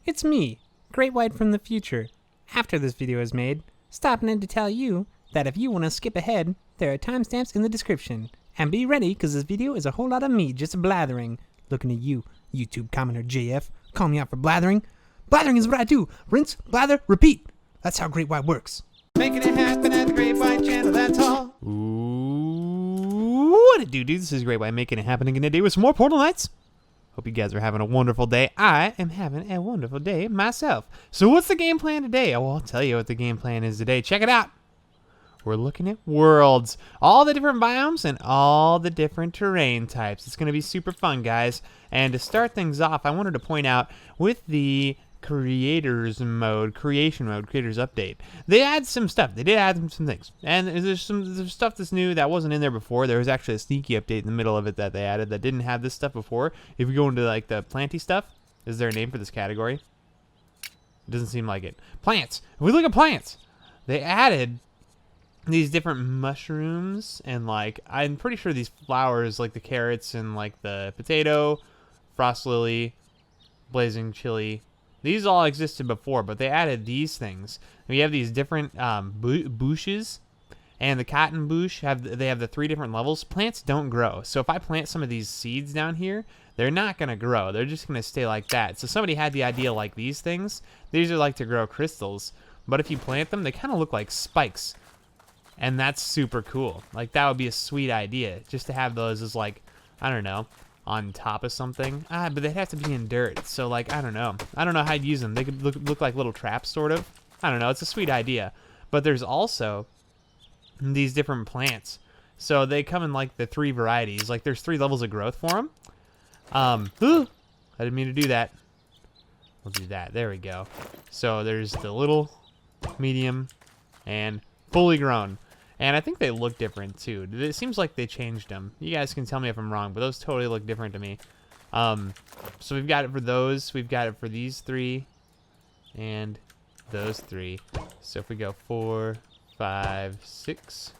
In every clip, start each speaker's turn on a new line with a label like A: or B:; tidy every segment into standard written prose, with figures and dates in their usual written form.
A: It's me, Great White from the future. After this video is made, stopping in to tell you that if you want to skip ahead, there are timestamps in the description. And be ready, because this video is a whole lot of me just blathering. Looking at you, YouTube commenter JF, call me out for blathering. Blathering is what I do. Rinse, blather, repeat. That's how Great White works.
B: Making it happen at the Great White channel, that's all.
A: Ooh, what it do, dude? This is Great White making it happen again today with some more Portal Nights. Hope you guys are having a wonderful day. I am having a wonderful day myself. So what's the game plan today? Oh, I'll tell you what the game plan is today. Check it out. We're looking at worlds, all the different biomes and all the different terrain types. It's going to be super fun, guys. And to start things off, I wanted to point out with the creators update, they add some stuff. They did add some things, and there's stuff that's new that wasn't in there before. There was actually a sneaky update in the middle of it that they added that didn't have this stuff before. If you go into like the planty stuff, is there a name for this category? It doesn't seem like it. Plants. If we look at plants, they added these different mushrooms, and like I'm pretty sure these flowers, like the carrots and like the potato, frost lily, blazing chili, these all existed before, but they added these things. We have these different bushes, and the cotton bush they have the 3 different levels. Plants don't grow, so if I plant some of these seeds down here, they're not gonna grow. They're just gonna stay like that. So somebody had the idea like these things. These are like to grow crystals, but if you plant them, they kind of look like spikes. And that's super cool. Like, that would be a sweet idea, just to have those as, like, I don't know, on top of something. But they'd have to be in dirt, so, like, I don't know. I don't know how I'd use them. They could look like little traps, sort of. I don't know. It's a sweet idea. But there's also these different plants. So they come in, like, the 3 varieties. Like, there's 3 levels of growth for them. I didn't mean to do that. We'll do that. There we go. So there's the little, medium, and fully grown. And I think they look different too. It seems like they changed them. You guys can tell me if I'm wrong, but those totally look different to me. So we've got it for those. We've got it for these 3 and those 3. So if we go 4, 5, 6.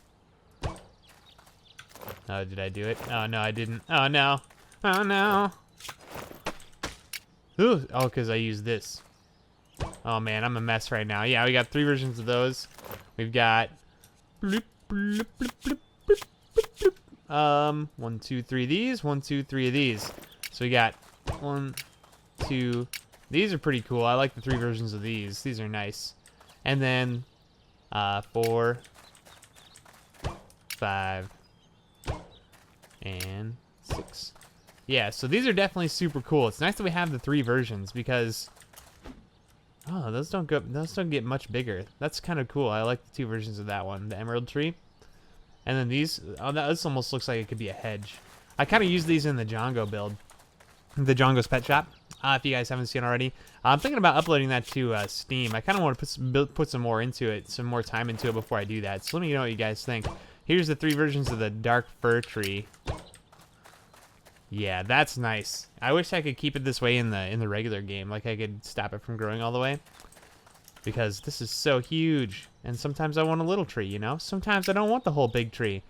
A: Oh, did I do it? Oh, no, I didn't. Oh, no. Oh, no. Ooh, oh, because I used this. Oh, man, I'm a mess right now. Yeah, we got 3 versions of those. We've got... bloop, bloop, bloop, bloop, bloop, bloop, bloop. 1, 2, 3 of these, 1, 2, 3 of these. So we got 1, 2. These are pretty cool. I like the 3 versions of these. These are nice. And then 4, 5, and 6. Yeah, so these are definitely super cool. It's nice that we have the 3 versions because oh, those don't get much bigger. That's kind of cool. I like the 2 versions of that one, the emerald tree. And then these, oh, this almost looks like it could be a hedge. I kind of use these in the Django build, the Django's Pet Shop. If you guys haven't seen already, I'm thinking about uploading that to Steam. I kind of want to put some more into it, some more time into it before I do that. So let me know what you guys think. Here's the 3 versions of the dark fir tree. Yeah, that's nice. I wish I could keep it this way in the regular game. Like I could stop it from growing all the way. Because this is so huge. And sometimes I want a little tree, you know? Sometimes I don't want the whole big tree.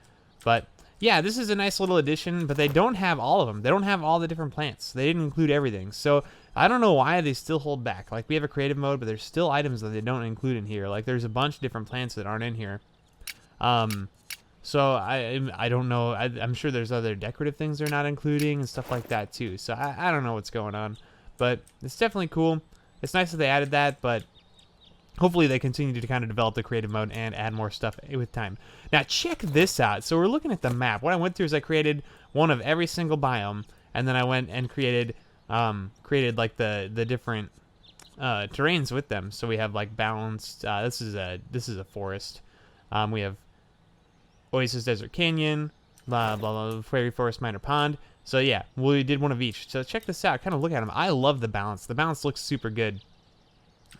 A: But yeah, this is a nice little addition, but they don't have all of them. They don't have all the different plants. They didn't include everything. So I don't know why they still hold back. Like we have a creative mode, but there's still items that they don't include in here. Like there's a bunch of different plants that aren't in here. So I don't know. I'm sure there's other decorative things they're not including and stuff like that too. So I don't know what's going on, but it's definitely cool. It's nice that they added that, but hopefully they continue to kind of develop the creative mode and add more stuff with time. Now check this out. So we're looking at the map. What I went through is I created one of every single biome, and then I went and created like the different terrains with them. So we have like balanced. This is a forest. We have Oasis Desert Canyon, blah, blah, blah, Fairy Forest Minor Pond. So yeah, we did one of each. So check this out. Kind of look at them. I love the balance. The balance looks super good.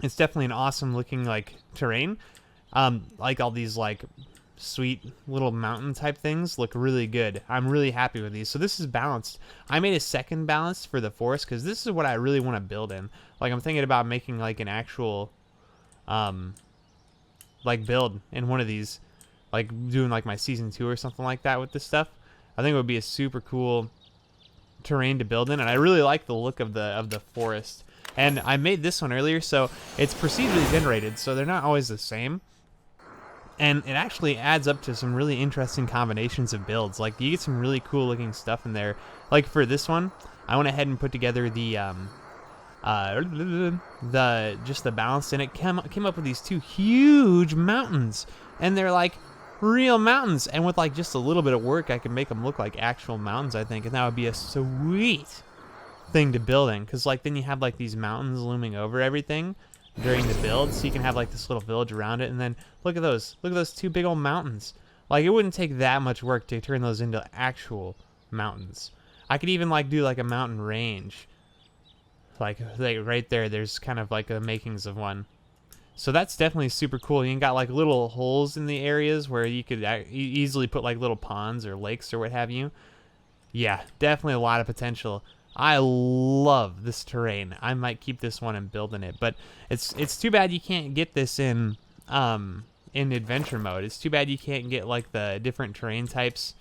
A: It's definitely an awesome looking like terrain. Like all these like sweet little mountain type things look really good. I'm really happy with these. So this is balanced. I made a second balance for the forest because this is what I really want to build in. Like I'm thinking about making like an actual like build in one of these. Like doing like my season 2 or something like that with this stuff. I think it would be a super cool terrain to build in, and I really like the look of the forest. And I made this one earlier, so it's procedurally generated, so they're not always the same. And it actually adds up to some really interesting combinations of builds. Like, you get some really cool looking stuff in there. Like for this one, I went ahead and put together the just the balance, and it came up with these two huge mountains, and they're like real mountains. And with like just a little bit of work, I can make them look like actual mountains, I think, and that would be a sweet thing to build in, because like then you have like these mountains looming over everything during the build, so you can have like this little village around it. And then look at those two big old mountains. Like, it wouldn't take that much work to turn those into actual mountains. I could even like do like a mountain range, like right there. There's kind of like the makings of one. So that's definitely super cool. You got like little holes in the areas where you could easily put like little ponds or lakes or what have you. Yeah, definitely a lot of potential. I love this terrain. I might keep this one and build in it, but it's too bad you can't get this in adventure mode. It's too bad you can't get like the different terrain types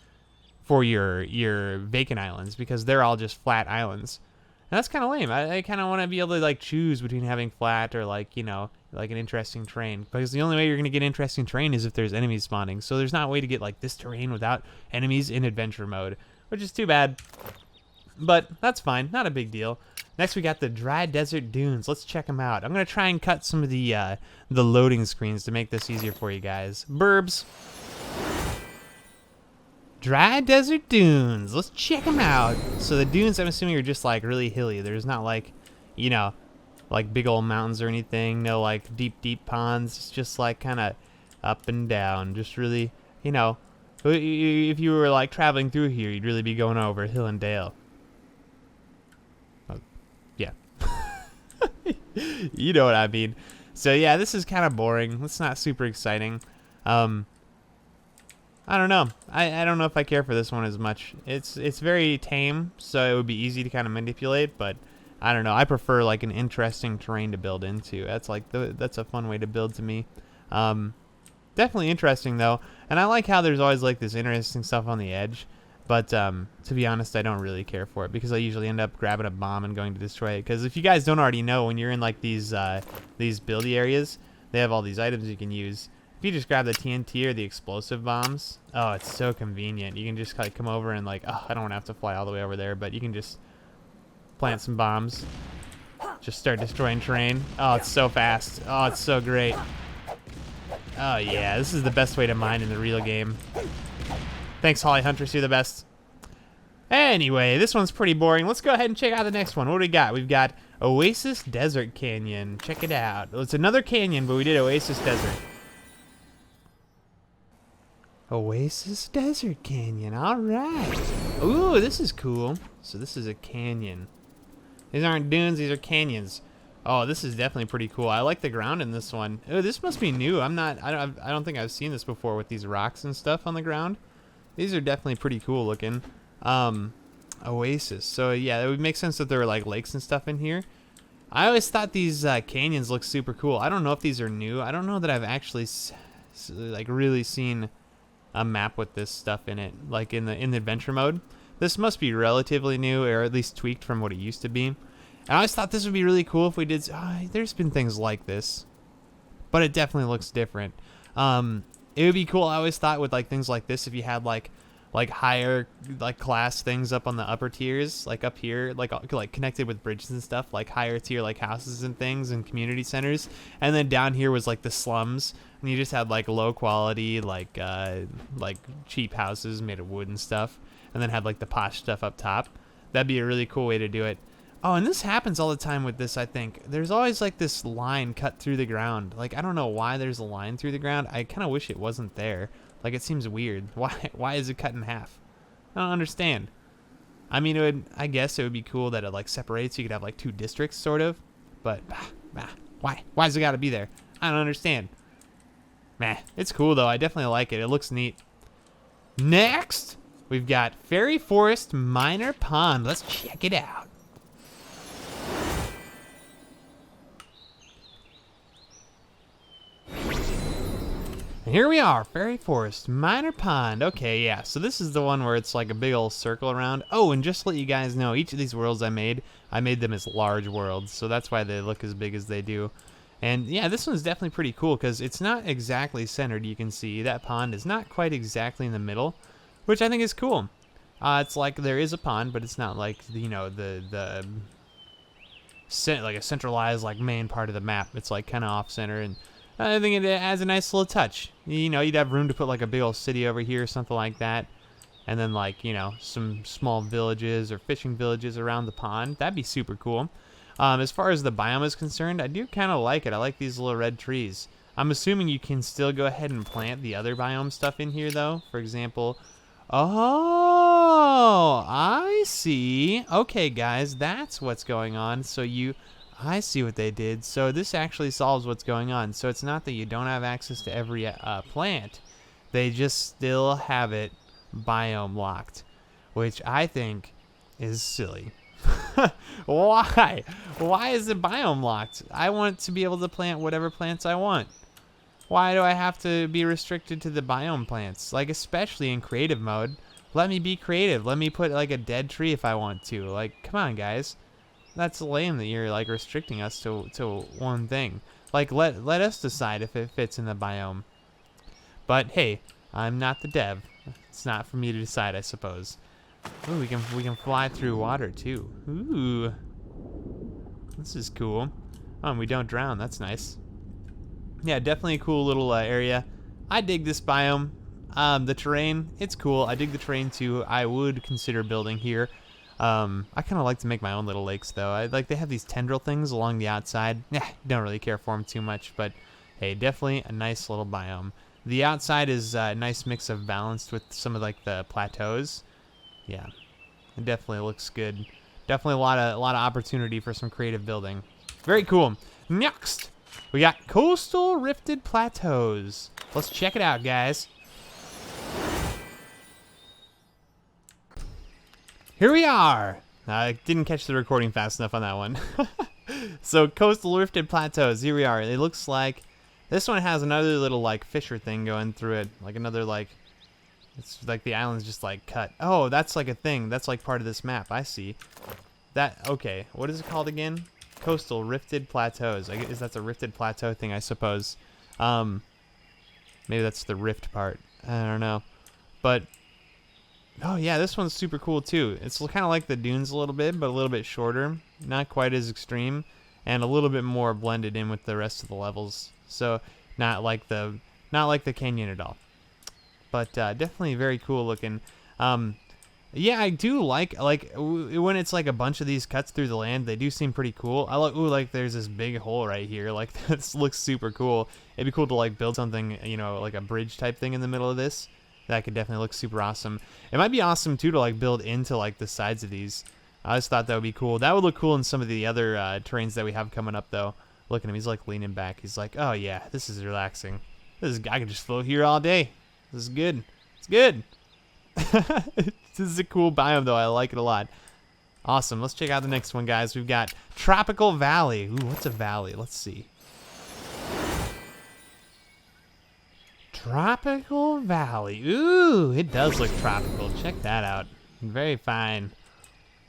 A: for your vacant islands, because they're all just flat islands. And that's kind of lame. I kind of want to be able to like choose between having flat or like, you know, like an interesting terrain, because the only way you're going to get interesting terrain is if there's enemies spawning. So there's not a way to get like this terrain without enemies in adventure mode, which is too bad. But that's fine, not a big deal. Next we got the dry desert dunes. Let's check them out. I'm gonna try and cut some of the loading screens to make this easier for you guys. Burbs. Dry desert dunes. Let's check them out. So the dunes, I'm assuming, are just like really hilly. There's not like, you know, like big old mountains or anything. No like deep ponds. It's just like kind of up and down. Just really, you know, if you were like traveling through here, you'd really be going over hill and dale. Yeah. You know what I mean. So yeah, this is kind of boring. It's not super exciting. I don't know. I don't know if I care for this one as much. It's very tame, so it would be easy to kind of manipulate, but I don't know. I prefer like an interesting terrain to build into. That's like that's a fun way to build to me. Definitely interesting though, and I like how there's always like this interesting stuff on the edge. But to be honest, I don't really care for it, because I usually end up grabbing a bomb and going to destroy it. Because if you guys don't already know, when you're in like these buildy areas, they have all these items you can use. If you just grab the TNT or the explosive bombs, oh, it's so convenient. You can just like come over and like, oh, I don't want to have to fly all the way over there, but you can just plant some bombs, just start destroying terrain. Oh, it's so fast. Oh, it's so great. Oh yeah, this is the best way to mine in the real game. Thanks, Holly Huntress, you're the best. Anyway, this one's pretty boring. Let's go ahead and check out the next one. What do we got? We've got Oasis Desert Canyon. Check it out. Well, it's another canyon, but we did Oasis Desert. Oasis Desert Canyon. All right. Ooh, this is cool. So this is a canyon. These aren't dunes, these are canyons. Oh, this is definitely pretty cool. I like the ground in this one. Oh, this must be new. I don't think I've seen this before with these rocks and stuff on the ground. These are definitely pretty cool looking. Oasis. So yeah, it would make sense that there were like lakes and stuff in here. I always thought these canyons looked super cool. I don't know if these are new. I don't know that I've actually like really seen a map with this stuff in it, like in the adventure mode. This must be relatively new, or at least tweaked from what it used to be. And I always thought this would be really cool if we did. There's been things like this, but it definitely looks different. It would be cool, I always thought, with like things like this, if you had like higher like class things up on the upper tiers, like up here, like connected with bridges and stuff, like higher tier like houses and things and community centers, and then down here was like the slums, and you just had like low quality like cheap houses made of wood and stuff, and then had like the posh stuff up top. That'd be a really cool way to do it. Oh, and this happens all the time with this, I think. There's always like this line cut through the ground. Like, I don't know why there's a line through the ground. I kind of wish it wasn't there. Like, it seems weird. Why is it cut in half? I don't understand. I mean, I guess it would be cool that it like separates. You could have like two districts, sort of. But why? Why's it got to be there? I don't understand. Meh. It's cool though. I definitely like it. It looks neat. Next, we've got Fairy Forest Minor Pond. Let's check it out. And here we are, Fairy Forest, Minor Pond. Okay, yeah, so this is the one where it's like a big old circle around. Oh, and just to let you guys know, each of these worlds I made them as large worlds, so that's why they look as big as they do. And yeah, this one's definitely pretty cool because it's not exactly centered. You can see that pond is not quite exactly in the middle, which I think is cool. It's like there is a pond, but it's not like, you know, like a centralized like main part of the map. It's like kind of off center, and I think it adds a nice little touch. You know, you'd have room to put like a big old city over here or something like that, and then like, you know, some small villages or fishing villages around the pond. That'd be super cool. As far as the biome is concerned, I do kind of like it. I like these little red trees. I'm assuming you can still go ahead and plant the other biome stuff in here though. For example, oh, I see. Okay, guys, that's what's going on. So I see what they did. So this actually solves what's going on. So it's not that you don't have access to every plant. They just still have it biome locked, which I think is silly. Why? Why is it biome locked? I want to be able to plant whatever plants I want. Why do I have to be restricted to the biome plants? Like, especially in creative mode. Let me be creative. Let me put like a dead tree if I want to. Like, come on, guys. That's lame that you're like restricting us to one thing. Like, let us decide if it fits in the biome. But hey, I'm not the dev. It's not for me to decide, I suppose. Ooh, we can fly through water too. Ooh, this is cool. Oh, and we don't drown. That's nice. Yeah, definitely a cool little area. I dig this biome. The terrain, it's cool. I dig the terrain too. I would consider building here. I kind of like to make my own little lakes though. They have these tendril things along the outside. Don't really care for them too much, but hey, definitely a nice little biome. The outside is a nice mix of balanced with some of like the plateaus. Yeah, it definitely looks good. Definitely a lot of opportunity for some creative building. Very cool. Next, we got coastal rifted plateaus. Let's check it out, guys. Here we are. I didn't catch the recording fast enough on that one. So coastal rifted plateaus. Here we are. It looks like this one has another little like fisher thing going through it, like another like. It's like the island's just like cut. Oh, that's like a thing. That's like part of this map. I see. That, okay. What is it called again? Coastal Rifted Plateaus. I guess that's a rifted plateau thing, I suppose. Maybe that's the rift part. I don't know. But, oh yeah, this one's super cool too. It's kind of like the dunes a little bit, but a little bit shorter. Not quite as extreme. And a little bit more blended in with the rest of the levels. So, not like the canyon at all. But definitely very cool looking. Yeah, I do like when it's like a bunch of these cuts through the land. They do seem pretty cool. I like, ooh, like there's this big hole right here. Like this looks super cool. It'd be cool to like build something, you know, like a bridge type thing in the middle of this. That could definitely look super awesome. It might be awesome too to like build into like the sides of these. I just thought that would be cool. That would look cool in some of the other terrains that we have coming up though. Look at him. He's like leaning back. He's like, oh yeah, this is relaxing. I could just float here all day. This is good. It's good. This is a cool biome, though. I like it a lot. Awesome. Let's check out the next one, guys. We've got Tropical Valley. Ooh, what's a valley? Let's see. Tropical Valley. Ooh, it does look tropical. Check that out. Very fine.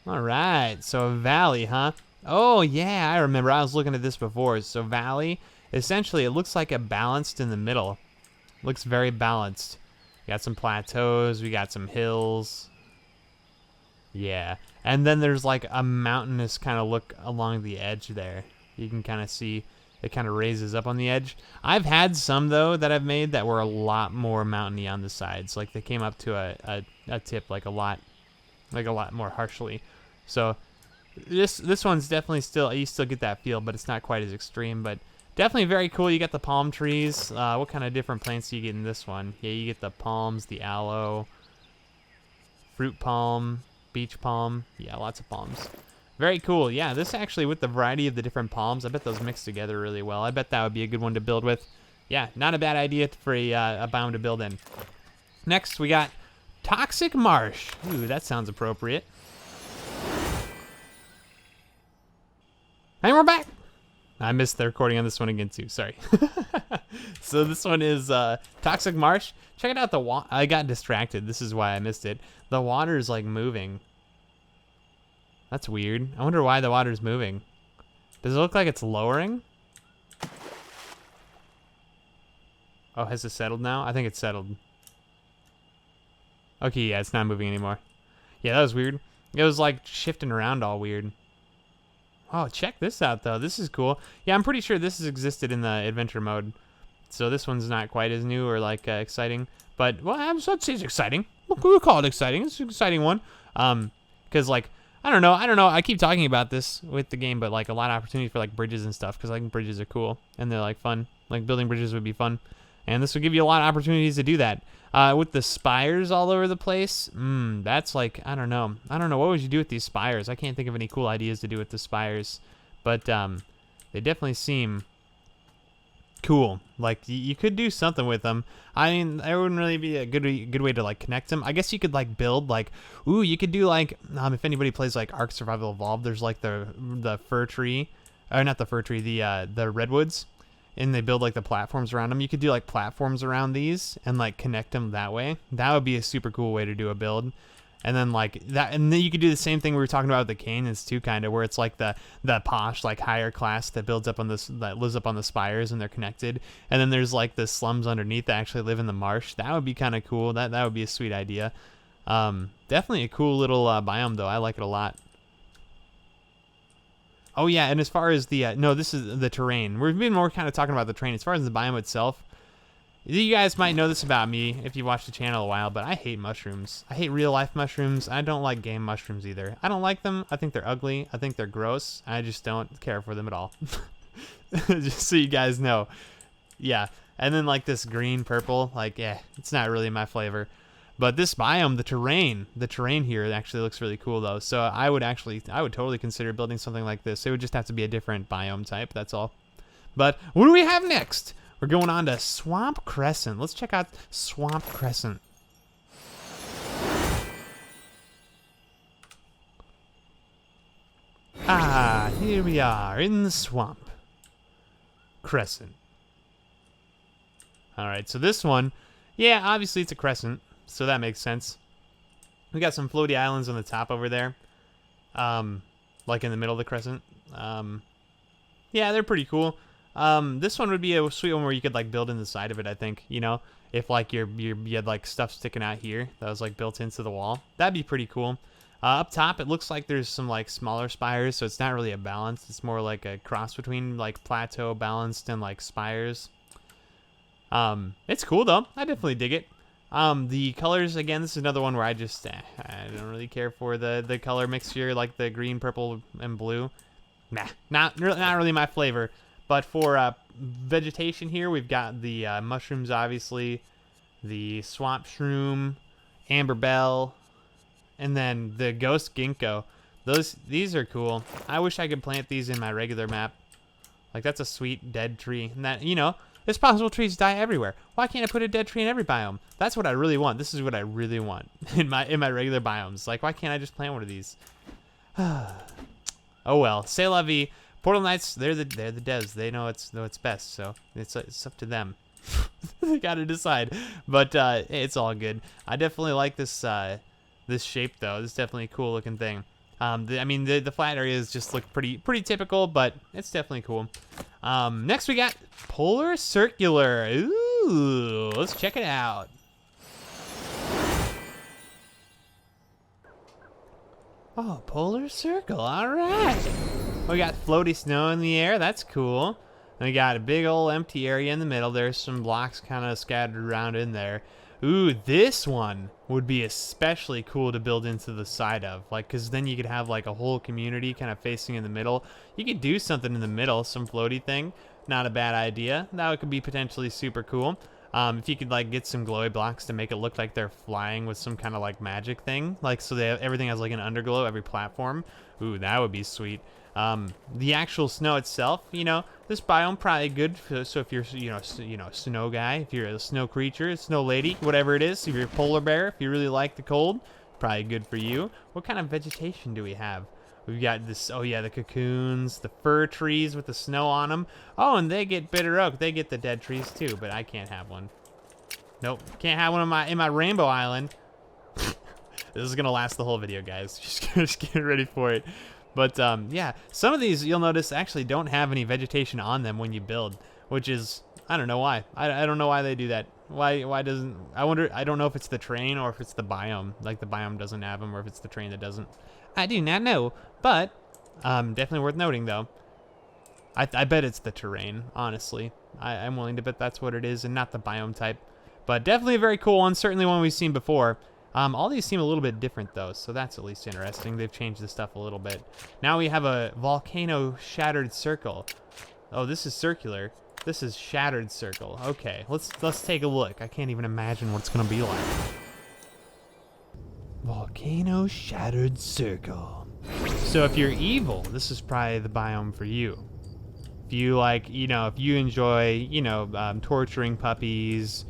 A: All right. So a valley, huh? Oh, yeah. I remember. I was looking at this before. So valley, essentially, it looks like a balanced in the middle. Looks very balanced. We got some plateaus. We got some hills. Yeah. And then there's like a mountainous kind of look along the edge there. You can kind of see it kind of raises up on the edge. I've had some, though, that I've made that were a lot more mountainy on the sides. Like they came up to a tip like a lot more harshly. So this one's definitely still, you still get that feel, but it's not quite as extreme. But definitely very cool. You got the palm trees. What kind of different plants do you get in this one? Yeah, you get the palms, the aloe, fruit palm, beach palm. Yeah, lots of palms. Very cool. Yeah, this actually, with the variety of the different palms, I bet those mix together really well. I bet that would be a good one to build with. Yeah, not a bad idea for a biome to build in. Next, we got Toxic Marsh. Ooh, that sounds appropriate. And we're back. I missed the recording on this one again too. Sorry. So this one is Toxic Marsh. Check it out. I got distracted. This is why I missed it. The water is like moving. That's weird. I wonder why the water's moving. Does it look like it's lowering? Oh, has it settled now? I think it's settled. Okay, yeah, it's not moving anymore. Yeah, that was weird. It was like shifting around all weird. Oh, check this out though. This is cool. Yeah, I'm pretty sure this has existed in the adventure mode. So this one's not quite as new or like exciting. But, well, I'd say it's exciting. We'll call it exciting. It's an exciting one. Because like, I don't know. I keep talking about this with the game, but like a lot of opportunities for like bridges and stuff. Because like bridges are cool and they're like fun. Like building bridges would be fun. And this would give you a lot of opportunities to do that. With the spires all over the place, that's like, I don't know. What would you do with these spires? I can't think of any cool ideas to do with the spires. But they definitely seem cool. Like, you could do something with them. I mean, there wouldn't really be a good way to, like, connect them. I guess you could, like, build, like, ooh, you could do, like, if anybody plays, like, Ark Survival Evolved, there's, like, the fir tree. Or not the fir tree, the redwoods. And they build like the platforms around them. You could do like platforms around these and like connect them that way. That would be a super cool way to do a build. And then like that, and then you could do the same thing we were talking about with the canyons too, kind of, where it's like the posh, like higher class that builds up on this, that lives up on the spires and they're connected. And then there's like the slums underneath that actually live in the marsh. That would be kind of cool. That would be a sweet idea. Definitely a cool little biome though. I like it a lot. Oh yeah, and as far as the no, this is the terrain. We've been more kind of talking about the terrain. As far as the biome itself, you guys might know this about me if you watched the channel a while, but I hate mushrooms. I hate real life mushrooms. I don't like game mushrooms either. I don't like them. I think they're ugly. I think they're gross. I just don't care for them at all. Just so you guys know. Yeah, and then like this green purple, like yeah, it's not really my flavor. But this biome, the terrain here actually looks really cool though. So I would totally consider building something like this. It would just have to be a different biome type, that's all. But what do we have next? We're going on to Swamp Crescent. Let's check out Swamp Crescent. Ah, here we are in the swamp. Crescent. All right, so this one, yeah, obviously it's a crescent. So that makes sense. We got some floaty islands on the top over there. Like in the middle of the crescent. Yeah, they're pretty cool. This one would be a sweet one where you could like build in the side of it, I think, you know, if like you had like stuff sticking out here that was like built into the wall. That'd be pretty cool. Up top, it looks like there's some like smaller spires, so it's not really a balance. It's more like a cross between like plateau balanced and like spires. It's cool though. I definitely dig it. The colors, again, this is another one where I don't really care for the color mixture, like the green, purple, and blue. Nah, not really my flavor. But for vegetation here, we've got the mushrooms, obviously, the swamp shroom, amber bell, and then the ghost ginkgo. These are cool. I wish I could plant these in my regular map. Like, that's a sweet dead tree. And that, you know, it's possible trees die everywhere. Why can't I put a dead tree in every biome? That's what I really want. This is what I really want in my regular biomes. Like, why can't I just plant one of these? Oh well. C'est la vie. Portal Knights, they're the devs. They know it's best. So it's up to them. They gotta decide. But it's all good. I definitely like this this shape though. This is definitely a cool looking thing. I mean the flat areas just look pretty typical, but it's definitely cool. Next we got Polar Circular. Ooh, let's check it out. Oh, Polar Circle, all right. We got Floaty Snow in the air, that's cool. And we got a big old empty area in the middle. There's some blocks kind of scattered around in there. Ooh, this one would be especially cool to build into the side of, like, because then you could have like a whole community kind of facing in the middle. You could do something in the middle, some floaty thing. Not a bad idea. That could be potentially super cool. If you could like get some glowy blocks to make it look like they're flying with some kind of like magic thing, like so everything has like an underglow every platform. Ooh, that would be sweet. The actual snow itself, you know, this biome probably good. So if you're, you know, snow guy, if you're a snow creature, snow lady, whatever it is, if you're a polar bear, if you really like the cold, probably good for you. What kind of vegetation do we have? We've got this, oh yeah, the cocoons, the fir trees with the snow on them. Oh, and they get bitter oak. They get the dead trees too, but I can't have one. Nope, can't have one in my rainbow island. This is gonna last the whole video, guys. Just get ready for it. But yeah, some of these you'll notice actually don't have any vegetation on them when you build, which is, I don't know why. I don't know why they do that. Why doesn't, I wonder, I don't know if it's the terrain or if it's the biome. Like the biome doesn't have them, or if it's the terrain that doesn't. I do not know, but definitely worth noting though. I bet it's the terrain, honestly. I'm willing to bet that's what it is and not the biome type. But definitely a very cool one, certainly one we've seen before. All these seem a little bit different though, so that's at least interesting. They've changed the stuff a little bit. Now we have a volcano shattered circle. Oh, this is circular. This is shattered circle. Okay, let's take a look. I can't even imagine what it's gonna be like. Volcano shattered circle. So if you're evil, this is probably the biome for you. If you like, you know, if you enjoy, you know, torturing puppies,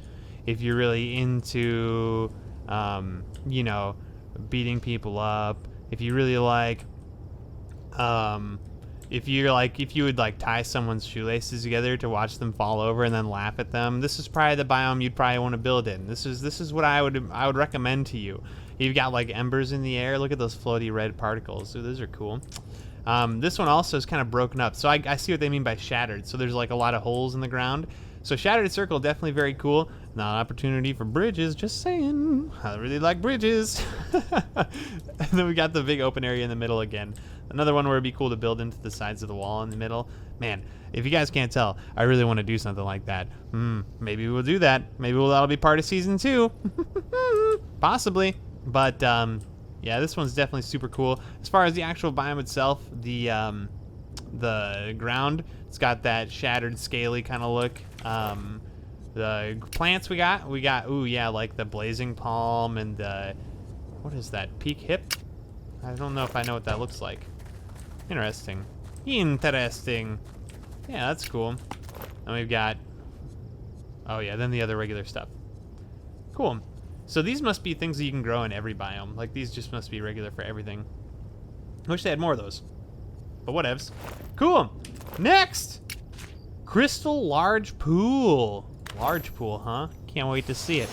A: if you're really into, you know, beating people up, if you really like, if you would like tie someone's shoelaces together to watch them fall over and then laugh at them, this is probably the biome you'd probably want to build in. This is what I would recommend to you. You've got like embers in the air. Look at those floaty red particles. Ooh, those are cool. This one also is kind of broken up, so I see what they mean by shattered. So there's like a lot of holes in the ground. So shattered circle, definitely very cool. Not an opportunity for bridges, just saying. I really like bridges. And then we got the big open area in the middle again. Another one where it'd be cool to build into the sides of the wall in the middle. Man, if you guys can't tell, I really want to do something like that. Maybe we'll do that. Maybe that'll be part of season 2. Possibly. But yeah, this one's definitely super cool. As far as the actual biome itself, the ground, it's got that shattered, scaly kind of look. The plants we got, ooh yeah, like the blazing palm and the, what is that, peak hip? I don't know if I know what that looks like. Interesting. Interesting. Yeah, that's cool. And we've got, oh yeah, then the other regular stuff. Cool. So these must be things that you can grow in every biome. Like these just must be regular for everything. I wish they had more of those. But whatevs. Cool. Next! Crystal large pool. Large pool, huh? Can't wait to see it.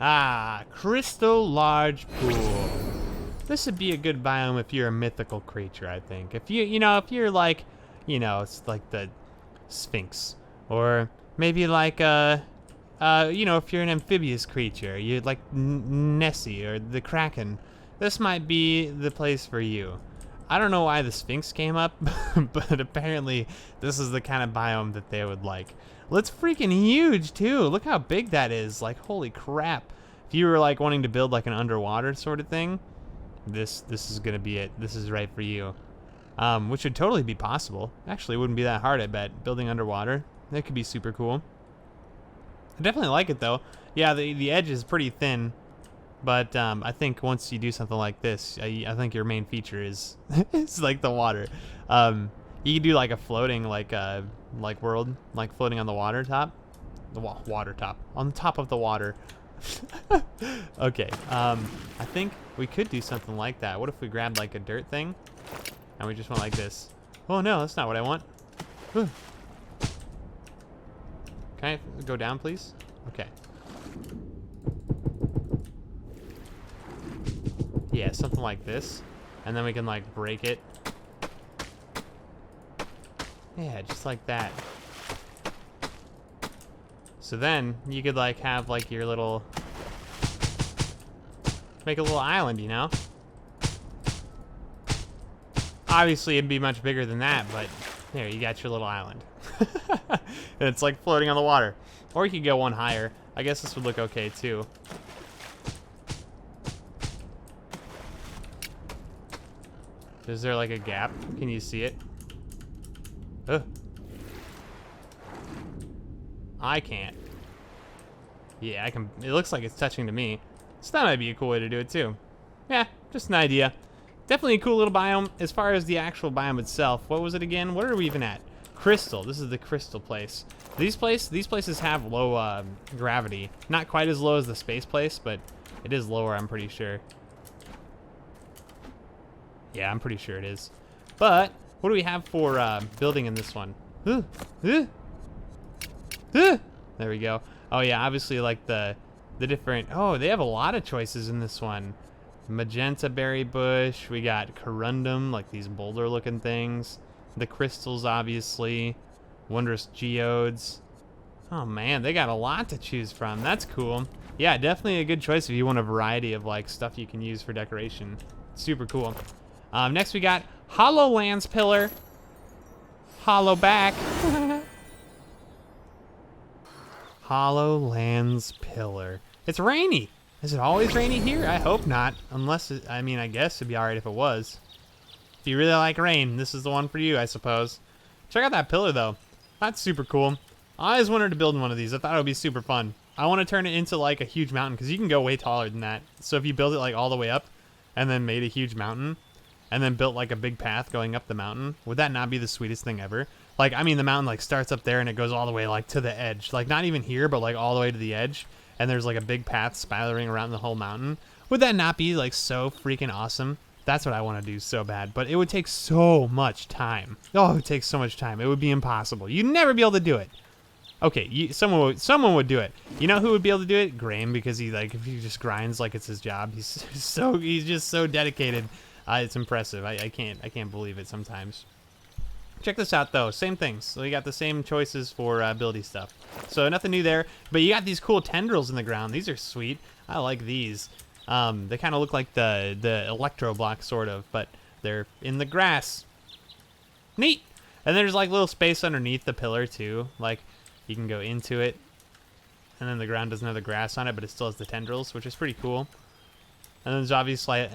A: Ah, crystal large pool. This would be a good biome if you're a mythical creature, I think. If if you're like, it's like the Sphinx, or maybe like if you're an amphibious creature, you're like Nessie or the Kraken. This might be the place for you. I don't know why the Sphinx came up, but apparently this is the kind of biome that they would like. Well, it's freaking huge too. Look how big that is. Like, holy crap. If you were like wanting to build like an underwater sort of thing, this is gonna be it. This is right for you. Which would totally be possible. Actually, it wouldn't be that hard, I bet. Building underwater, that could be super cool. I definitely like it though. Yeah, the edge is pretty thin. But I think once you do something like this, I think your main feature is it's like the water. You can do like a floating like world, like floating on the water top, water top, on top of the water. Okay. I think we could do something like that. What if we grabbed like a dirt thing, and we just went like this? Oh no, that's not what I want. Can I go down, please? Okay. Yeah, something like this. And then we can like break it. Yeah, just like that. So then you could like have like your little, make a little island, Obviously it'd be much bigger than that, but there, you got your little island. And it's like floating on the water. Or you could go one higher. I guess this would look okay too. Is there like a gap? Can you see it? Ugh. I can't. Yeah, I can. It looks like it's touching to me. So that might be a cool way to do it too. Yeah, just an idea. Definitely a cool little biome. As far as the actual biome itself, what was it again? What are we even at? Crystal. This is the crystal place. These places have low gravity. Not quite as low as the space place, but it is lower, I'm pretty sure. Yeah, I'm pretty sure it is. But what do we have for building in this one? There we go. Oh yeah, obviously like the different. Oh, they have a lot of choices in this one. Magenta berry bush. We got corundum, like these boulder-looking things. The crystals, obviously. Wondrous geodes. Oh man, they got a lot to choose from. That's cool. Yeah, definitely a good choice if you want a variety of like stuff you can use for decoration. Super cool. Next we got Hollowlands pillar. Hollow back. Hollowlands pillar. It's rainy. Is it always rainy here? I hope not. Unless, I mean, I guess it'd be alright if it was. If you really like rain, this is the one for you, I suppose. Check out that pillar, though. That's super cool. I always wanted to build one of these. I thought it would be super fun. I want to turn it into, like, a huge mountain, because you can go way taller than that. So if you build it, like, all the way up, and then made a huge mountain, and then built, like, a big path going up the mountain, would that not be the sweetest thing ever? Like, I mean, the mountain, like, starts up there, and it goes all the way, like, to the edge. Like, not even here, but, like, all the way to the edge. And there's, like, a big path spiraling around the whole mountain. Would that not be, like, so freaking awesome? That's what I want to do so bad. But it would take so much time. Oh, it would take so much time. It would be impossible. You'd never be able to do it. Okay, someone would do it. You know who would be able to do it? Graham, because if he just grinds like it's his job. He's just so dedicated. It's impressive. I can't believe it sometimes. Check this out though, same things. So you got the same choices for ability stuff. So nothing new there, but you got these cool tendrils in the ground. These are sweet. I like these. They kind of look like the electro block sort of, but they're in the grass. Neat. And there's like little space underneath the pillar too. Like you can go into it, and then the ground doesn't have the grass on it, but it still has the tendrils, which is pretty cool. And then there's obviously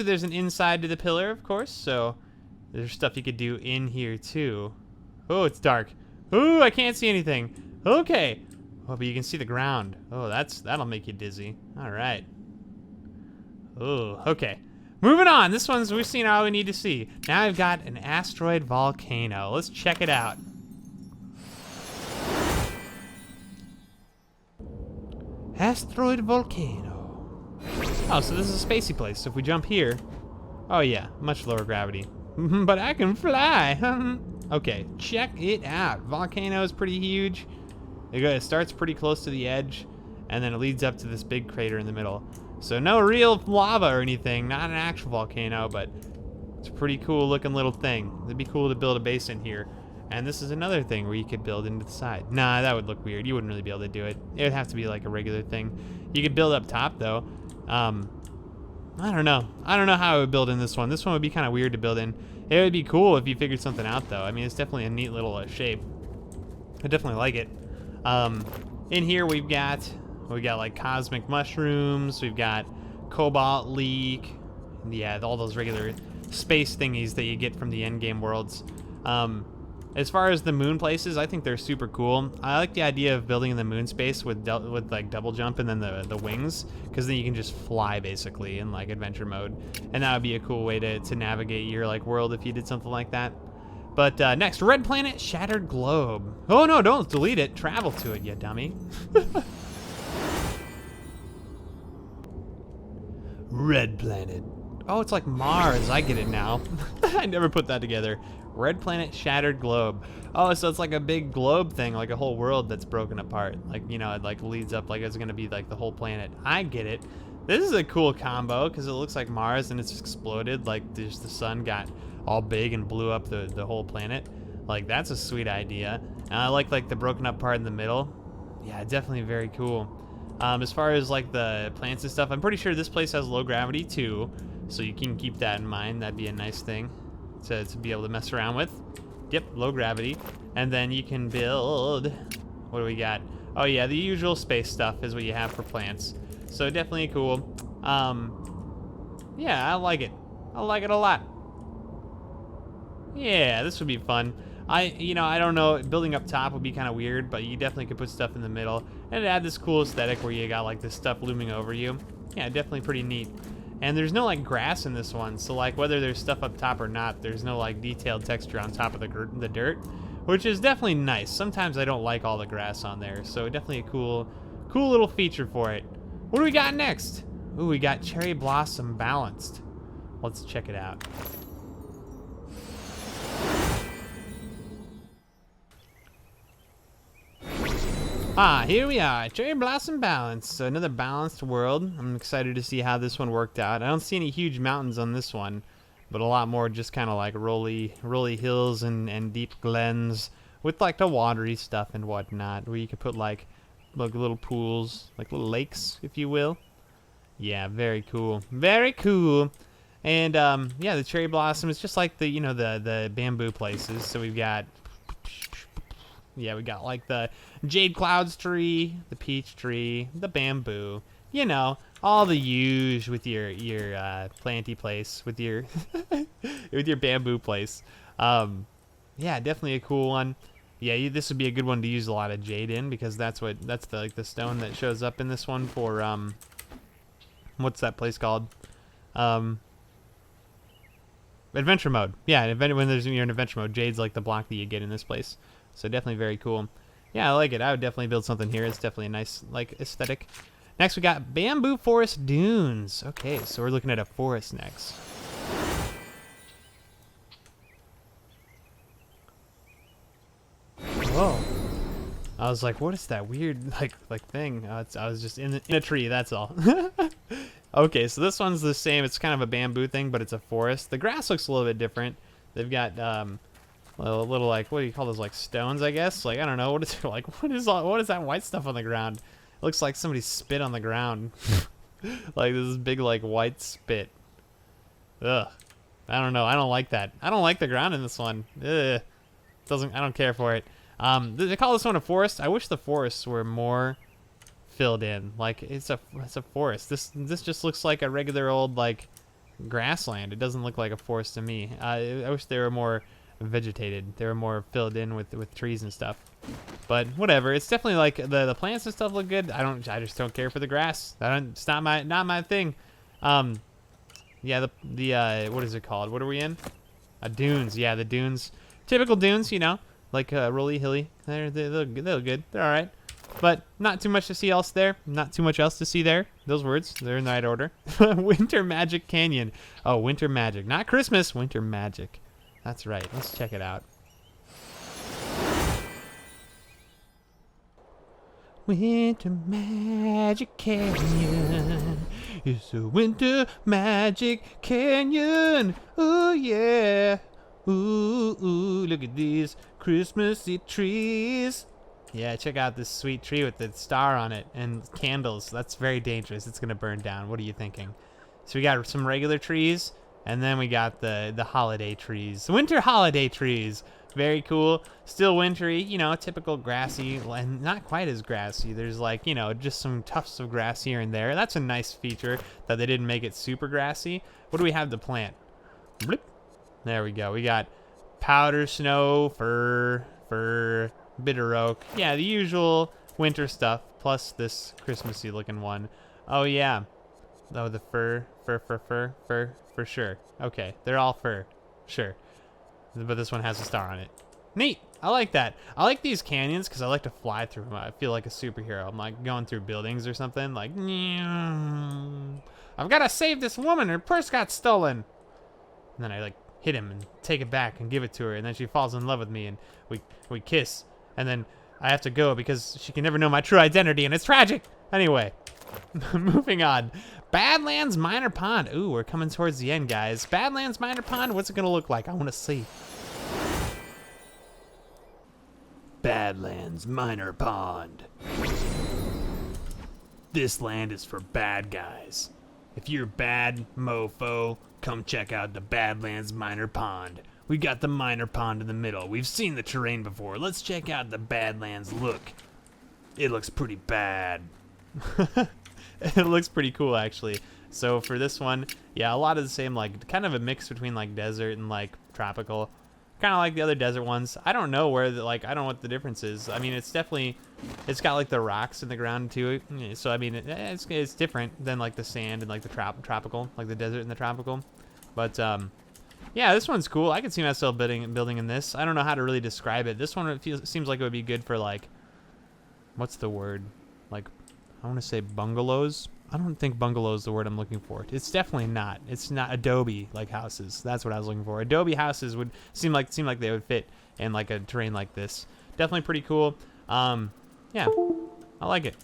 A: there's an inside to the pillar, of course. So there's stuff you could do in here too. Oh, it's dark. Oh, I can't see anything. Okay. Oh, but you can see the ground. Oh, that'll make you dizzy. All right. Oh, okay. Moving on. We've seen all we need to see. Now I've got an asteroid volcano. Let's check it out. Asteroid volcano. Oh, so this is a spacey place. So if we jump here, oh yeah, much lower gravity. But I can fly. Okay, check it out. Volcano is pretty huge. It starts pretty close to the edge, and then it leads up to this big crater in the middle. So no real lava or anything, not an actual volcano, but it's a pretty cool looking little thing. It'd be cool to build a base in here. And this is another thing where you could build into the side. Nah, that would look weird. You wouldn't really be able to do it. It would have to be like a regular thing. You could build up top though. I don't know. I don't know how I would build in this one. This one would be kind of weird to build in. It would be cool if you figured something out though. I mean, it's definitely a neat little shape. I definitely like it. In here we got like cosmic mushrooms. We've got cobalt leak. Yeah, all those regular space thingies that you get from the endgame worlds. As far as the moon places, I think they're super cool. I like the idea of building in the moon space with like double jump and then the wings, because then you can just fly basically in like adventure mode, and that would be a cool way to navigate your like world if you did something like that. But next, red planet, shattered globe. Oh no, don't delete it. Travel to it, you dummy. Red planet. Oh, it's like Mars. I get it now. I never put that together. Red planet, shattered globe. Oh, so it's like a big globe thing, like a whole world that's broken apart. Like, you know, it like leads up like it's gonna be like the whole planet. I get it. This is a cool combo because it looks like Mars and it's exploded. Like the sun got all big and blew up the whole planet. Like that's a sweet idea. And I like the broken up part in the middle. Yeah, definitely very cool. As far as like the plants and stuff, I'm pretty sure this place has low gravity too. So you can keep that in mind. That'd be a nice thing to be able to mess around with. Yep, low gravity. And then you can build, what do we got? Oh yeah, the usual space stuff is what you have for plants. So definitely cool. Yeah, I like it. I like it a lot. Yeah, this would be fun. I don't know, building up top would be kind of weird, but you definitely could put stuff in the middle and add this cool aesthetic where you got like this stuff looming over you. Yeah, definitely pretty neat. And there's no like grass in this one, so like whether there's stuff up top or not, there's no like detailed texture on top of the dirt, which is definitely nice. Sometimes I don't like all the grass on there, so definitely a cool little feature for it. What do we got next? Ooh, we got cherry blossom balanced. Let's check it out. Ah, here we are, Cherry Blossom Balance. So another balanced world. I'm excited to see how this one worked out. I don't see any huge mountains on this one, but a lot more just kind of like rolly hills and deep glens with like the watery stuff and whatnot, where you could put like little pools, like little lakes, if you will. Yeah, very cool. Very cool. And yeah, the cherry blossom is just like the, you know, the bamboo places. So we've got, yeah, we got like the jade clouds tree, the peach tree, the bamboo, you know, all the huge with your planty place, with your with your bamboo place. Yeah, definitely a cool one. Yeah, this would be a good one to use a lot of jade in, because that's the stone that shows up in this one for what's that place called? Adventure mode. Yeah, when you're in adventure mode, jade's like the block that you get in this place. So definitely very cool. Yeah, I like it. I would definitely build something here. It's definitely a nice like aesthetic. Next we got bamboo forest dunes. Okay, so we're looking at a forest next. Whoa. I was like, what is that weird like thing? I was just in a tree, that's all. Okay, so this one's the same. It's kind of a bamboo thing, but it's a forest. The grass looks a little bit different. They've got little like, what do you call those, like stones, I guess? Like, I don't know, what is it like? What is that white stuff on the ground? It looks like somebody spit on the ground. Like this big like white spit. Ugh. I don't know. I don't like that. I don't like the ground in this one. Ugh. I don't care for it. They call this one a forest. I wish the forests were more filled in. Like it's a forest. This just looks like a regular old like grassland. It doesn't look like a forest to me. I wish they were more vegetated. They were more filled in with trees and stuff. But whatever. It's definitely like the plants and stuff look good. I just don't care for the grass. It's not my thing. Yeah, the what is it called? What are we in? Dunes. Yeah, the dunes. Typical dunes, you know, like rolly hilly. They look good. They're all right. But not too much to see else there. Not too much else to see there. Those words, they're in the right order. Winter Magic Canyon. Oh, Winter Magic. Not Christmas, Winter Magic. That's right. Let's check it out. Winter Magic Canyon. It's a Winter Magic Canyon. Oh, yeah. Ooh, ooh, look at these Christmassy trees. Yeah, check out this sweet tree with the star on it and candles. That's very dangerous. It's gonna burn down. What are you thinking? So we got some regular trees, and then we got the holiday trees. Winter holiday trees. Very cool. Still wintry, you know, typical grassy, and not quite as grassy. There's like, you know, just some tufts of grass here and there. That's a nice feature that they didn't make it super grassy. What do we have to plant? Bloop. There we go. We got powder snow, fir, bitter oak. Yeah, the usual winter stuff, plus this Christmassy looking one. Oh, yeah. Oh, the fir, for sure. Okay, they're all fir. Sure. But this one has a star on it. Neat. I like that. I like these canyons because I like to fly through them. I feel like a superhero. I'm like going through buildings or something. Like, I've got to save this woman. Her purse got stolen. And then I like hit him and take it back and give it to her, and then she falls in love with me and we kiss, and then I have to go because she can never know my true identity, and it's tragic. Anyway, moving on. Badlands Minor Pond. Ooh, we're coming towards the end, guys. Badlands Minor Pond, what's it gonna look like? I want to see. Badlands Minor Pond. This land is for bad guys. If you're bad, mofo, come check out the Badlands Minor Pond. We got the minor pond in the middle. We've seen the terrain before. Let's check out the Badlands look. It looks pretty bad. It looks pretty cool, actually. So for this one, yeah, a lot of the same, like kind of a mix between like desert and like tropical. Kind of like the other desert ones. I don't know where I don't know what the difference is. I mean, it's got like the rocks in the ground too. So I mean, it's different than like the sand and like the tropical, like the desert and the tropical. But yeah, this one's cool. I can see myself building in this. I don't know how to really describe it. This one seems like it would be good for like, what's the word? Like, I want to say bungalows. I don't think bungalow is the word I'm looking for. It's definitely not. It's not adobe like houses. That's what I was looking for. Adobe houses would seem like they would fit in like a terrain like this. Definitely pretty cool. Yeah, I like it.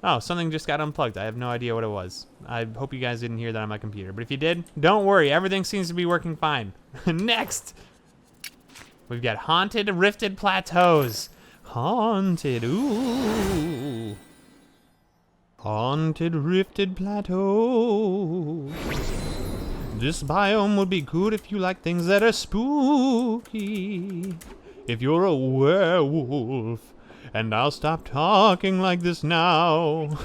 A: Oh, something just got unplugged. I have no idea what it was. I hope you guys didn't hear that on my computer. But if you did, don't worry. Everything seems to be working fine. Next, we've got haunted rifted plateaus. Haunted, ooh. Haunted rifted plateaus. This biome would be good if you like things that are spooky. If you're a werewolf. And I'll stop talking like this now.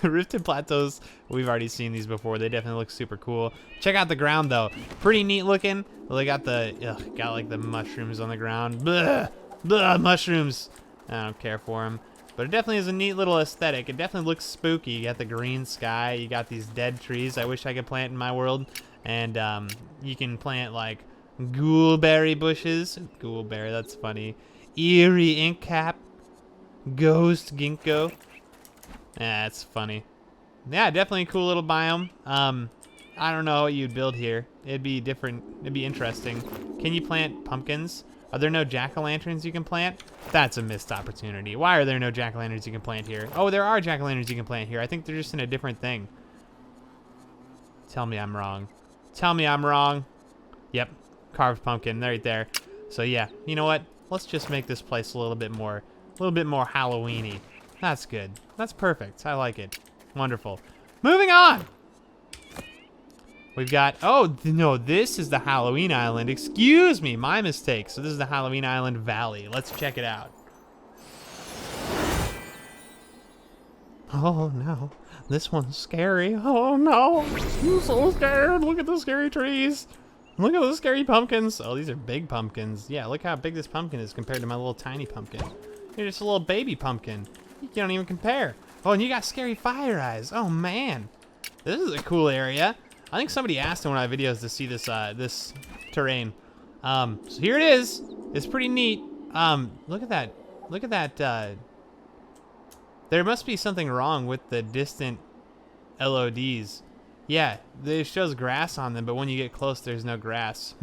A: Rifted Plateaus, we've already seen these before. They definitely look super cool. Check out the ground though. Pretty neat looking. They got like the mushrooms on the ground. Blah, blah, mushrooms. I don't care for them. But it definitely is a neat little aesthetic. It definitely looks spooky. You got the green sky. You got these dead trees I wish I could plant in my world. And you can plant like ghoulberry bushes. Ghoulberry, that's funny. Eerie ink cap, ghost ginkgo. That's funny. Yeah, definitely a cool little biome. I don't know what you'd build here. It'd be different. It'd be interesting. Can you plant pumpkins? Are there no jack-o'-lanterns you can plant? That's a missed opportunity. Why are there no jack-o'-lanterns you can plant here? Oh, there are jack-o'-lanterns you can plant here. I think they're just in a different thing. Tell me I'm wrong. Tell me I'm wrong. Yep, carved pumpkin right there. So yeah, you know what? Let's just make this place a little bit more Halloween-y. That's good. That's perfect. I like it. Wonderful. Moving on. We've got, oh, no, this is the Halloween Island. Excuse me, my mistake. So this is the Halloween Island Valley. Let's check it out. Oh, no. This one's scary. Oh, no. I'm so scared. Look at the scary trees. Look at those scary pumpkins. Oh, these are big pumpkins. Yeah, look how big this pumpkin is compared to my little tiny pumpkin. You're just a little baby pumpkin. You don't even compare. Oh, and you got scary fire eyes. Oh, man. This is a cool area. I think somebody asked in one of my videos to see this this terrain. So here it is. It's pretty neat. Look at that. Look at that. There must be something wrong with the distant LODs. Yeah, it shows grass on them, but when you get close, there's no grass.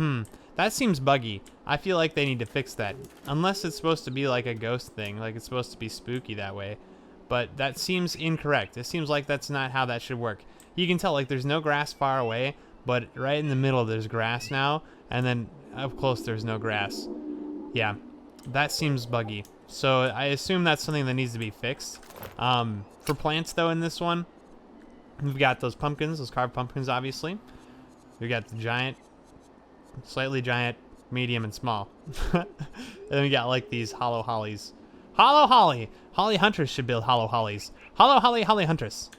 A: That seems buggy. I feel like they need to fix that. Unless it's supposed to be like a ghost thing, like it's supposed to be spooky that way. But that seems incorrect. It seems like that's not how that should work. You can tell, like, there's no grass far away, but right in the middle there's grass now, and then up close there's no grass. Yeah, that seems buggy. So I assume that's something that needs to be fixed. For plants, though, in this one, we've got those pumpkins, those carved pumpkins, obviously. We've got the giant, slightly giant, medium, and small. And then we got, like, these hollow hollies. Hollow holly! Holly hunters should build hollow hollies. Hollow holly, holly huntress.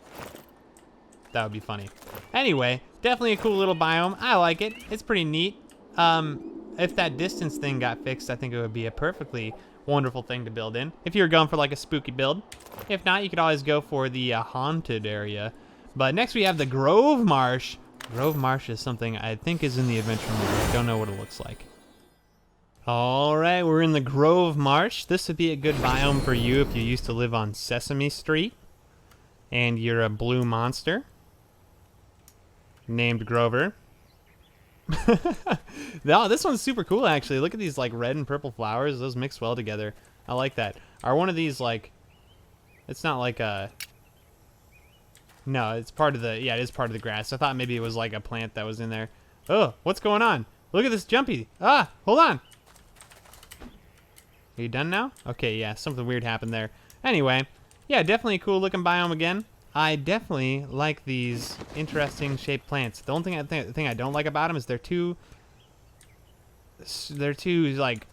A: That would be funny. Anyway, definitely a cool little biome. I like it. It's pretty neat. If that distance thing got fixed, I think it would be a perfectly wonderful thing to build in. If you were going for like a spooky build. If not, you could always go for the haunted area. But next we have the Grove Marsh. Grove Marsh is something I think is in the adventure mode. I don't know what it looks like. All right, we're in the Grove Marsh. This would be a good biome for you if you used to live on Sesame Street and you're a blue monster named Grover. No, this one's super cool, actually. Look at these, like, red and purple flowers. Those mix well together. I like that. Are one of these, like... It's not like a... No, it's part of the... Yeah, it is part of the grass. I thought maybe it was, like, a plant that was in there. Oh, what's going on? Look at this jumpy. Ah, hold on. Are you done now? Okay, yeah, something weird happened there. Anyway, yeah, definitely a cool-looking biome again. I definitely like these interesting shaped plants. The only thing I don't like about them is they're too like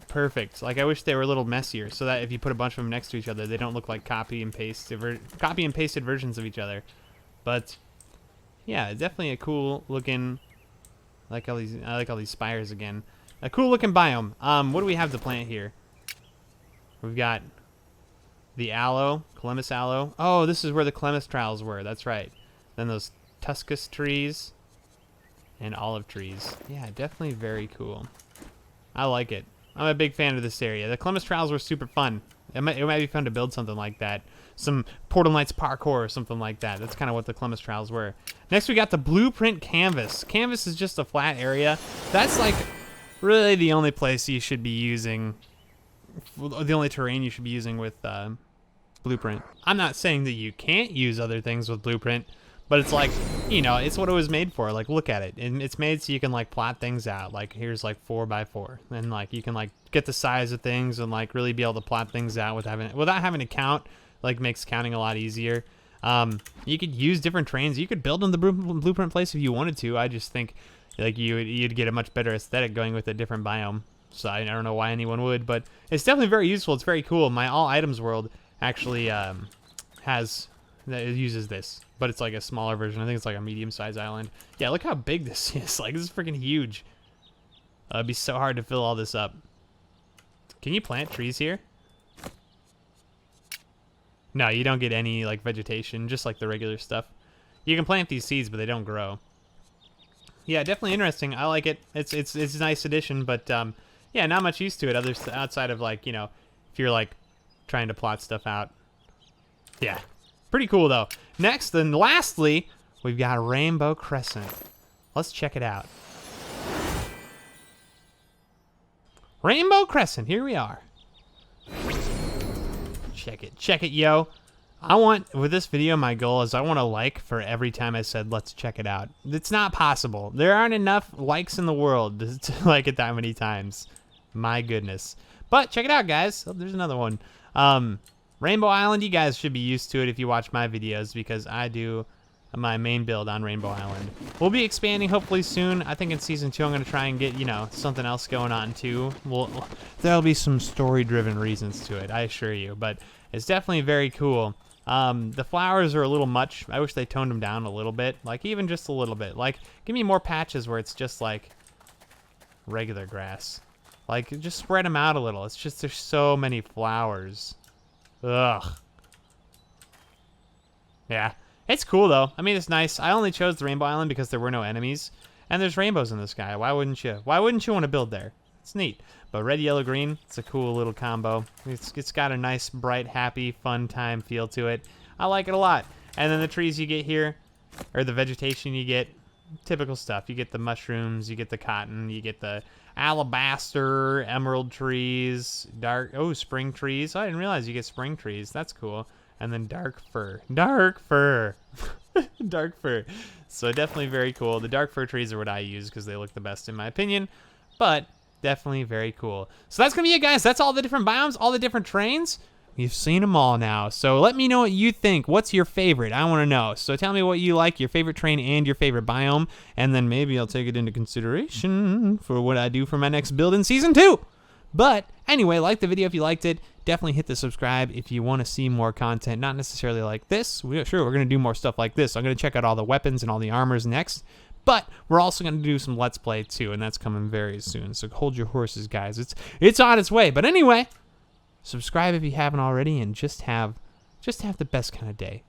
A: perfect. Like I wish they were a little messier, so that if you put a bunch of them next to each other, they don't look like copy and pasted versions of each other. But yeah, definitely a cool looking. I like all these spires again. A cool looking biome. What do we have to plant here? We've got the aloe, clematis aloe. Oh, this is where the clematis trials were. That's right. Then those tuscus trees and olive trees. Yeah, definitely very cool. I like it. I'm a big fan of this area. The clematis trials were super fun. It might be fun to build something like that. Some Portal Knights parkour or something like that. That's kind of what the Columbus Trials were. Next, we got the blueprint canvas. Canvas is just a flat area. That's like really the only place you should be using, the only terrain you should be using with blueprint. I'm not saying that you can't use other things with blueprint, but it's like, you know, it's what it was made for. Like, look at it. And it's made so you can like plot things out. Like, here's like 4x4. And like you can like get the size of things and like really be able to plot things out without having to count. Like, makes counting a lot easier. You could use different terrains. You could build in the blueprint place if you wanted to. I just think like you'd get a much better aesthetic going with a different biome. So I don't know why anyone would, but it's definitely very useful. It's very cool. My all items world actually uses this, but it's like a smaller version. I think it's like a medium-sized island. Yeah, look how big this is. Like, this is freaking huge. It'd be so hard to fill all this up. Can you plant trees here? No, you don't get any like vegetation, just like the regular stuff. You can plant these seeds, but they don't grow. Yeah, definitely interesting. I like it. It's a nice addition, but yeah, not much use to it outside of like, you know, if you're like trying to plot stuff out. Yeah, pretty cool though. Next and lastly, we've got Rainbow Crescent. Let's check it out. Rainbow Crescent, here we are. Check it, yo. With this video, my goal is I want a like for every time I said, let's check it out. It's not possible. There aren't enough likes in the world to like it that many times. My goodness. But check it out, guys. Oh, there's another one. Rainbow Island, you guys should be used to it if you watch my videos, because I do my main build on Rainbow Island. We'll be expanding hopefully soon. I think in season 2 I'm going to try and get, you know, something else going on too. There'll be some story-driven reasons to it, I assure you, but it's definitely very cool. The flowers are a little much. I wish they toned them down a little bit, like even just a little bit. Like, give me more patches where it's just like regular grass. Like, just spread them out a little. It's just there's so many flowers. Ugh. Yeah. It's cool, though. I mean, it's nice. I only chose the Rainbow Island because there were no enemies. And there's rainbows in the sky. Why wouldn't you? Why wouldn't you want to build there? It's neat. But red, yellow, green, it's a cool little combo. It's got a nice, bright, happy, fun time feel to it. I like it a lot. And then the trees you get here, or the vegetation you get, typical stuff. You get the mushrooms, you get the cotton, you get the alabaster, emerald trees, spring trees. Oh, I didn't realize you get spring trees. That's cool. And then dark fir. Dark fir. Dark fir. So definitely very cool. The dark fir trees are what I use because they look the best in my opinion. But definitely very cool. So that's going to be it, guys. That's all the different biomes, all the different terrains. You've seen them all now. So let me know what you think. What's your favorite? I want to know. So tell me what you like, your favorite terrain and your favorite biome. And then maybe I'll take it into consideration for what I do for my next build in Season 2. But anyway, like the video if you liked it. Definitely hit the subscribe if you want to see more content. Not necessarily like this. Sure, we're going to do more stuff like this. I'm going to check out all the weapons and all the armors next. But we're also going to do some Let's Play too, and that's coming very soon. So hold your horses, guys. It's on its way. But anyway, subscribe if you haven't already, and just have the best kind of day.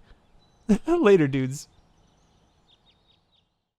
A: Later, dudes.